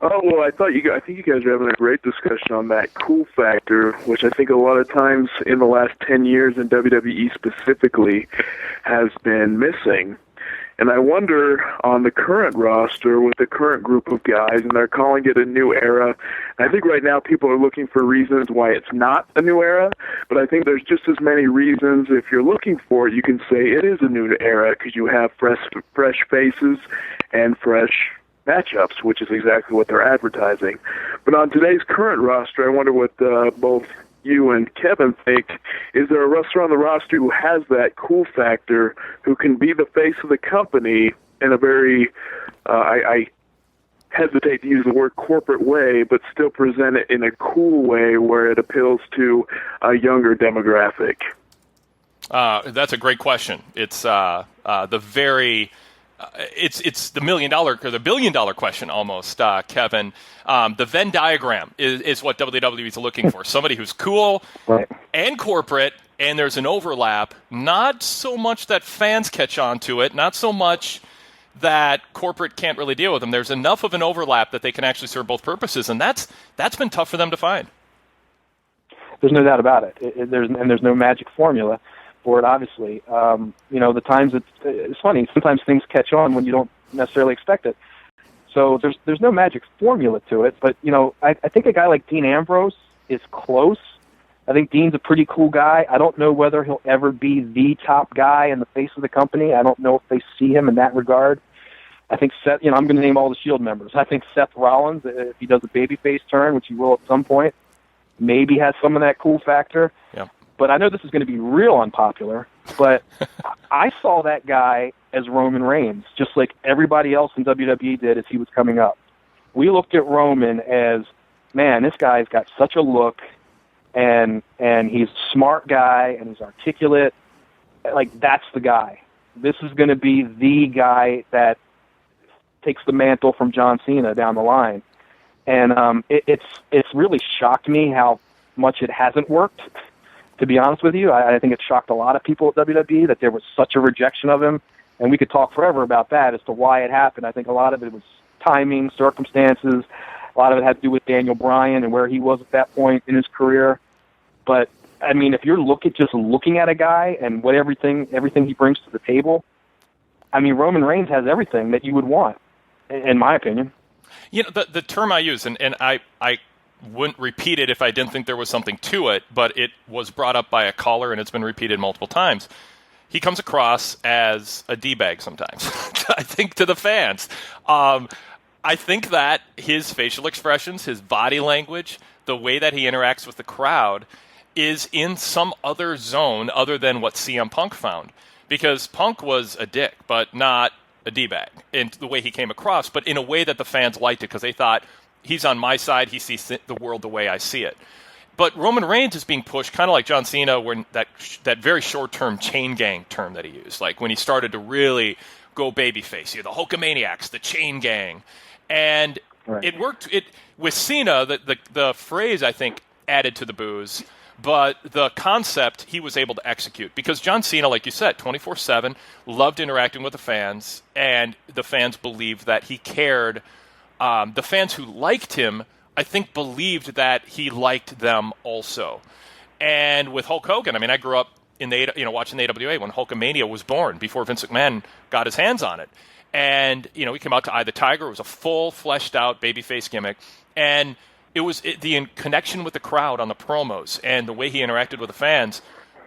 Oh, well, I think you guys are having a great discussion on that cool factor, which I think a lot of times in the last 10 years in WWE specifically has been missing. And I wonder on the current roster with the current group of guys, and they're calling it a new era. I think right now people are looking for reasons why it's not a new era, but I think there's just as many reasons. If you're looking for it, you can say it is a new era because you have fresh faces and fresh matchups, which is exactly what they're advertising. But on today's current roster, I wonder what both you and Kevin think. Is there a wrestler on the roster who has that cool factor, who can be the face of the company in a very, I hesitate to use the word corporate way, but still present it in a cool way where it appeals to a younger demographic? That's a great question. It's the very... It's the $1 million or the $1 billion question almost, Kevin. The Venn diagram is what WWE is looking for. Somebody who's cool and corporate, and there's an overlap. Not so much that fans catch on to it, not so much that corporate can't really deal with them. There's enough of an overlap that they can actually serve both purposes, and that's been tough for them to find. There's no doubt about it. There's no magic formula for it, obviously. The times it's funny. Sometimes things catch on when you don't necessarily expect it. So there's no magic formula to it. But I think a guy like Dean Ambrose is close. I think Dean's a pretty cool guy. I don't know whether he'll ever be the top guy in the face of the company. I don't know if they see him in that regard. I think Seth. I'm going to name all the Shield members. I think Seth Rollins, if he does a babyface turn, which he will at some point, maybe has some of that cool factor. Yeah. But I know this is going to be real unpopular, but I saw that guy as Roman Reigns, just like everybody else in WWE did as he was coming up. We looked at Roman as, man, this guy's got such a look, and he's a smart guy, and he's articulate. Like, that's the guy. This is going to be the guy that takes the mantle from John Cena down the line. And it's really shocked me how much it hasn't worked. To be honest with you, I think it shocked a lot of people at WWE that there was such a rejection of him, and we could talk forever about that as to why it happened. I think a lot of it was timing, circumstances. A lot of it had to do with Daniel Bryan and where he was at that point in his career. But I mean, if you're looking at a guy and what everything he brings to the table, I mean, Roman Reigns has everything that you would want, in my opinion. The term I use, and I wouldn't repeat it if I didn't think there was something to it, but it was brought up by a caller and it's been repeated multiple times. He comes across as a D-bag sometimes, I think, to the fans. I think that his facial expressions, his body language, the way that he interacts with the crowd is in some other zone other than what CM Punk found. Because Punk was a dick, but not a D-bag in the way he came across, but in a way that the fans liked it because they thought, he's on my side. He sees the world the way I see it. But Roman Reigns is being pushed kind of like John Cena, when that very short-term chain gang term that he used, like when he started to really go babyface. The Hulkamaniacs, the chain gang. And It worked. With Cena, the phrase, I think, added to the booze, but the concept he was able to execute. Because John Cena, like you said, 24/7, loved interacting with the fans, and the fans believed that he cared. The fans who liked him, I think, believed that he liked them also. And with Hulk Hogan, I mean, I grew up in watching the AWA when Hulkamania was born, before Vince McMahon got his hands on it. And, he came out to Eye the Tiger. It was a full, fleshed-out babyface gimmick. And it was the connection with the crowd on the promos and the way he interacted with the fans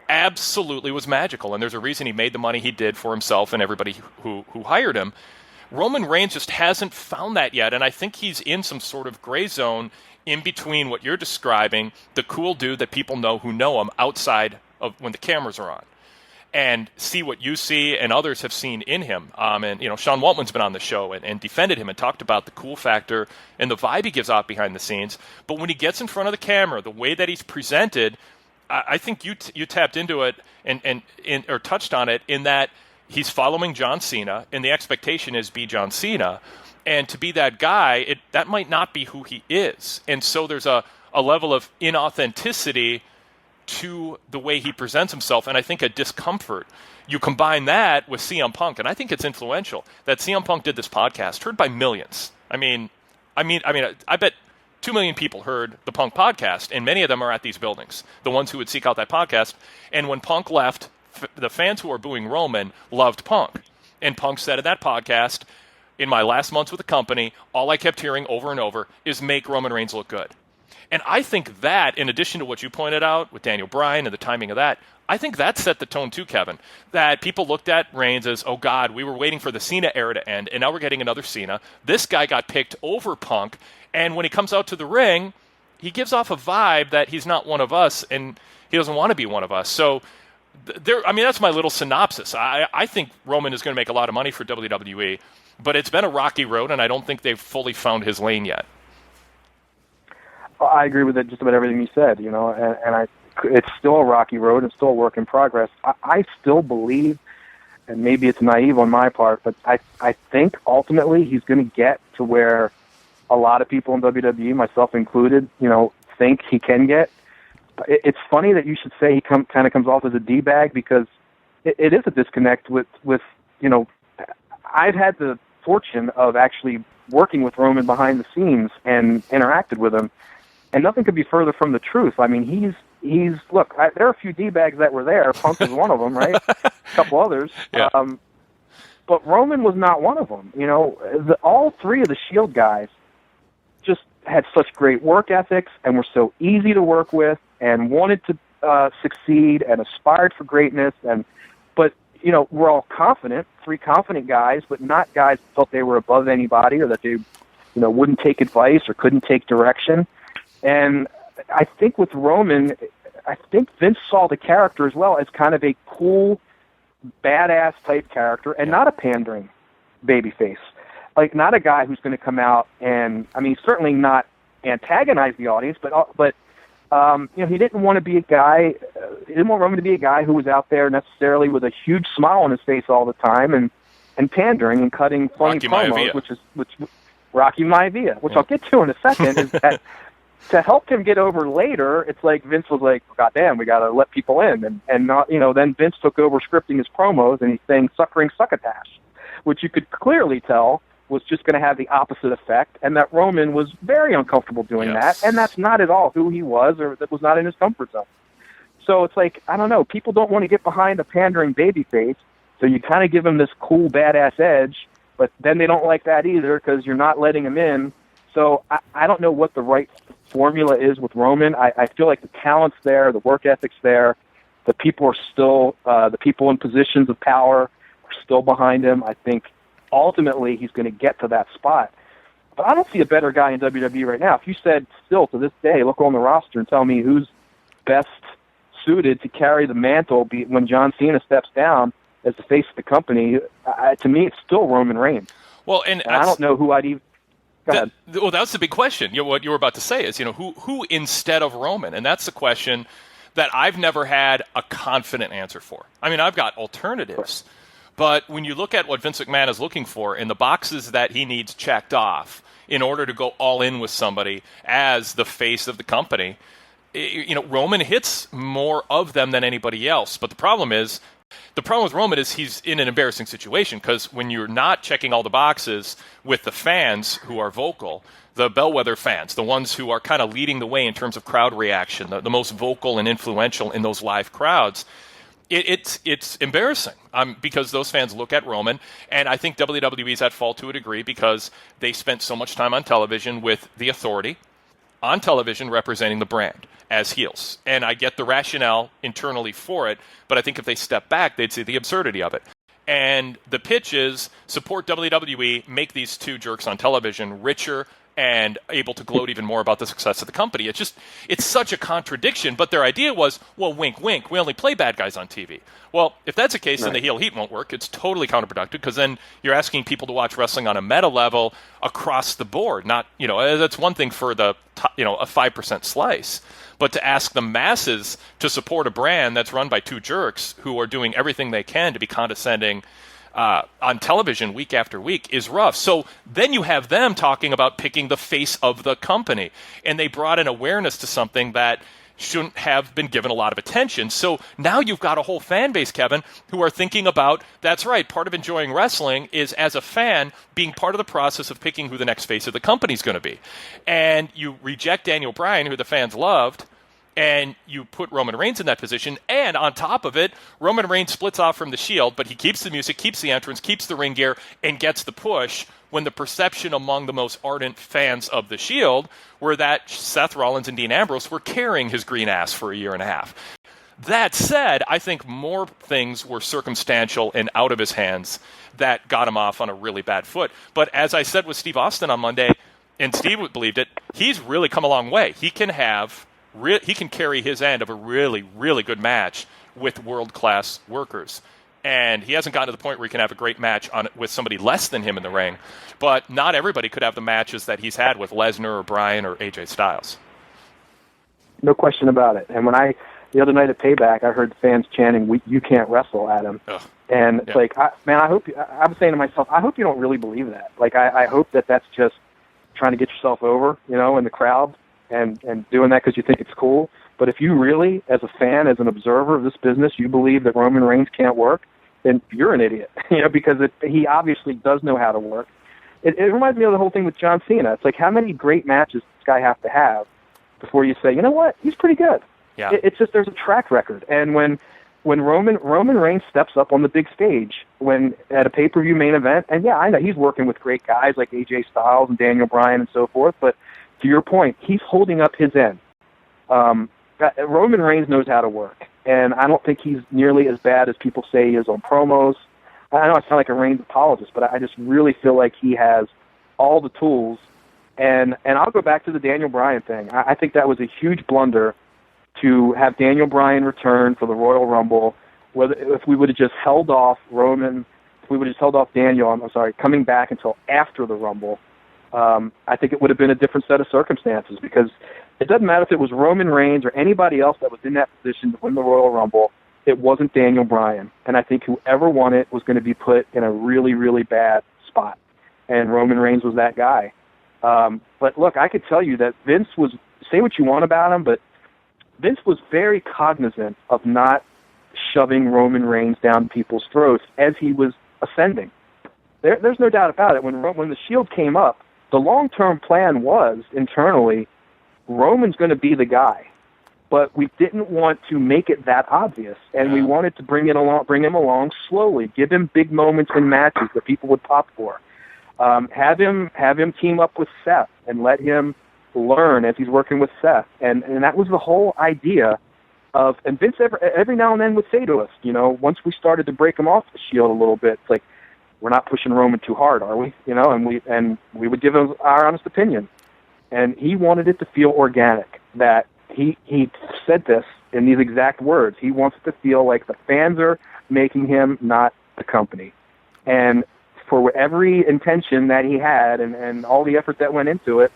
absolutely was magical. And there's a reason he made the money he did for himself and everybody who hired him. Roman Reigns just hasn't found that yet, and I think he's in some sort of gray zone in between what you're describing, the cool dude that people know who know him outside of when the cameras are on, and see what you see and others have seen in him. And Sean Waltman's been on the show and defended him and talked about the cool factor and the vibe he gives off behind the scenes. But when he gets in front of the camera, the way that he's presented, I think you tapped into it or touched on it in that he's following John Cena, and the expectation is be John Cena. And to be that guy, that might not be who he is. And so there's a level of inauthenticity to the way he presents himself, and I think a discomfort. You combine that with CM Punk, and I think it's influential that CM Punk did this podcast, heard by millions. I mean, I bet 2 million people heard the Punk podcast, and many of them are at these buildings, the ones who would seek out that podcast. And when Punk left, the fans who are booing Roman loved Punk. And Punk said in that podcast, in my last months with the company, all I kept hearing over and over is make Roman Reigns look good. And I think that, in addition to what you pointed out with Daniel Bryan and the timing of that, I think that set the tone too, Kevin. That people looked at Reigns as, oh God, we were waiting for the Cena era to end, and now we're getting another Cena. This guy got picked over Punk, and when he comes out to the ring, he gives off a vibe that he's not one of us, and he doesn't want to be one of us. So, that's my little synopsis. I think Roman is going to make a lot of money for WWE, but it's been a rocky road, and I don't think they've fully found his lane yet. I agree with just about everything you said, and it's still a rocky road. It's still a work in progress. I still believe, and maybe it's naive on my part, but I think ultimately he's going to get to where a lot of people in WWE, myself included, think he can get. It's funny that you should say he kind of comes off as a D-bag, because it is a disconnect with I've had the fortune of actually working with Roman behind the scenes and interacted with him, and nothing could be further from the truth. I mean, he's look, there are a few D-bags that were there. Punk was one of them, right? A couple others. Yeah. But Roman was not one of them. All three of the Shield guys just had such great work ethics and were so easy to work with and wanted to succeed and aspired for greatness. But we're all confident, three confident guys, but not guys that felt they were above anybody or that they, wouldn't take advice or couldn't take direction. And I think with Roman, I think Vince saw the character as well as kind of a cool, badass type character, and not a pandering babyface. Like, not a guy who's going to come out and, certainly not antagonize the audience, but he didn't want to be a guy. He didn't want Roman to be a guy who was out there necessarily with a huge smile on his face all the time and pandering and cutting funny promos, which Rocky Maivia, which I'll get to in a second, is that to help him get over later, it's like Vince was like, God damn, we got to let people in. And not, then Vince took over scripting his promos, and he's saying suckering succotash, which you could clearly tell was just going to have the opposite effect, and that Roman was very uncomfortable doing that, and that's not at all who he was, or that was not in his comfort zone. So it's like, I don't know, people don't want to get behind a pandering babyface, so you kind of give him this cool, badass edge, but then they don't like that either because you're not letting him in. So I don't know what the right formula is with Roman. I feel like the talent's there, the work ethic's there, the people are still, the people in positions of power are still behind him. I think ultimately he's going to get to that spot. But I don't see a better guy in WWE right now. If you said still to this day, look on the roster and tell me who's best suited to carry the mantle when John Cena steps down as the face of the company, to me it's still Roman Reigns. Well, and I don't know who I'd even... Well, that's the big question. What you were about to say is, who instead of Roman? And that's the question that I've never had a confident answer for. I've got alternatives. But when you look at what Vince McMahon is looking for in the boxes that he needs checked off in order to go all in with somebody as the face of the company, Roman hits more of them than anybody else. But the problem with Roman is he's in an embarrassing situation, because when you're not checking all the boxes with the fans who are vocal, the bellwether fans, the ones who are kind of leading the way in terms of crowd reaction, the most vocal and influential in those live crowds, it's embarrassing because those fans look at Roman, and I think WWE's at fault to a degree because they spent so much time on television with the authority on television representing the brand as heels. And I get the rationale internally for it, but I think if they step back, they'd see the absurdity of it. And the pitch is support WWE, make these two jerks on television richer and able to gloat even more about the success of the company. It's such a contradiction, but their idea was, well, wink, wink, we only play bad guys on TV. Well, if that's the case, then the heel heat won't work. It's totally counterproductive, because then you're asking people to watch wrestling on a meta level across the board. Not, that's one thing for the, a 5% slice, but to ask the masses to support a brand that's run by two jerks who are doing everything they can to be condescending on television week after week is rough. So then you have them talking about picking the face of the company, and they brought an awareness to something that shouldn't have been given a lot of attention. So now you've got a whole fan base, Kevin, who are thinking about, that's right, part of enjoying wrestling is, as a fan, being part of the process of picking who the next face of the company is going to be. And you reject Daniel Bryan, who the fans loved, and you put Roman Reigns in that position, and on top of it, Roman Reigns splits off from the Shield, but he keeps the music, keeps the entrance, keeps the ring gear, and gets the push, when the perception among the most ardent fans of the Shield were that Seth Rollins and Dean Ambrose were carrying his green ass for a year and a half. That said, I think more things were circumstantial and out of his hands that got him off on a really bad foot. But as I said with Steve Austin on Monday, and Steve believed it, he's really come a long way. He can carry his end of a really, really good match with world-class workers. And he hasn't gotten to the point where he can have a great match with somebody less than him in the ring. But not everybody could have the matches that he's had with Lesnar or Bryan or AJ Styles. No question about it. And when the other night at Payback, I heard fans chanting, "You can't wrestle, Adam." Ugh. And it's like, I was saying to myself, I hope you don't really believe that. Like, I hope that's just trying to get yourself over, in the crowd and doing that because you think it's cool. But if you really, as a fan, as an observer of this business, you believe that Roman Reigns can't work, then you're an idiot, because he obviously does know how to work. It reminds me of the whole thing with John Cena. It's like, how many great matches does this guy have to have before you say, you know what, he's pretty good? Yeah. It's just there's a track record. And when Roman Reigns steps up on the big stage, when at a pay-per-view main event, and yeah, I know he's working with great guys like AJ Styles and Daniel Bryan and so forth, but to your point, he's holding up his end. Roman Reigns knows how to work, and I don't think he's nearly as bad as people say he is on promos. I know I sound like a Reigns apologist, but I just really feel like he has all the tools. And I'll go back to the Daniel Bryan thing. I think that was a huge blunder to have Daniel Bryan return for the Royal Rumble. If we would have just held off Daniel, coming back until after the Rumble, I think it would have been a different set of circumstances, because it doesn't matter if it was Roman Reigns or anybody else that was in that position to win the Royal Rumble. It wasn't Daniel Bryan. And I think whoever won it was going to be put in a really, really bad spot. And Roman Reigns was that guy. But look, I could tell you that Vince was, say what you want about him, but Vince was very cognizant of not shoving Roman Reigns down people's throats as he was ascending. There's no doubt about it. When the Shield came up, the long-term plan was, internally, Roman's going to be the guy. But we didn't want to make it that obvious, and we wanted to bring him along slowly, give him big moments in matches that people would pop for. Have him team up with Seth and let him learn as he's working with Seth. And that was the whole idea of, and Vince every now and then would say to us, once we started to break him off the Shield a little bit, it's like, we're not pushing Roman too hard, are we? And we would give him our honest opinion. And he wanted it to feel organic, that he said this in these exact words. He wants it to feel like the fans are making him, not the company. And for every intention that he had and all the effort that went into it,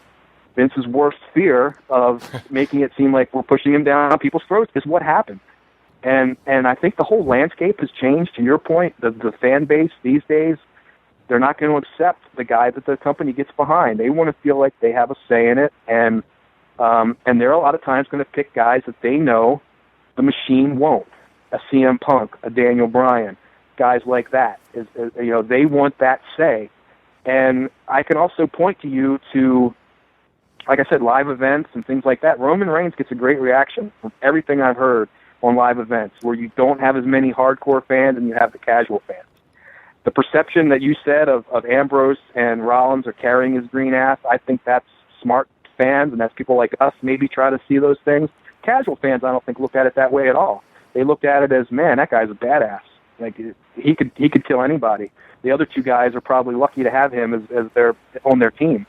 Vince's worst fear of making it seem like we're pushing him down people's throats is what happened. And I think the whole landscape has changed. To your point, the fan base these days, they're not going to accept the guy that the company gets behind. They want to feel like they have a say in it, and they're a lot of times going to pick guys that they know the machine won't. A CM Punk, a Daniel Bryan, guys like that. They want that say. And I can also point to you to, like I said, live events and things like that. Roman Reigns gets a great reaction from everything I've heard on live events, where you don't have as many hardcore fans and you have the casual fans. The perception that you said of Ambrose and Rollins are carrying his green ass, I think that's smart fans, and that's people like us maybe try to see those things. Casual fans, I don't think, look at it that way at all. They looked at it as, man, that guy's a badass. Like, he could kill anybody. The other two guys are probably lucky to have him as they're on their team.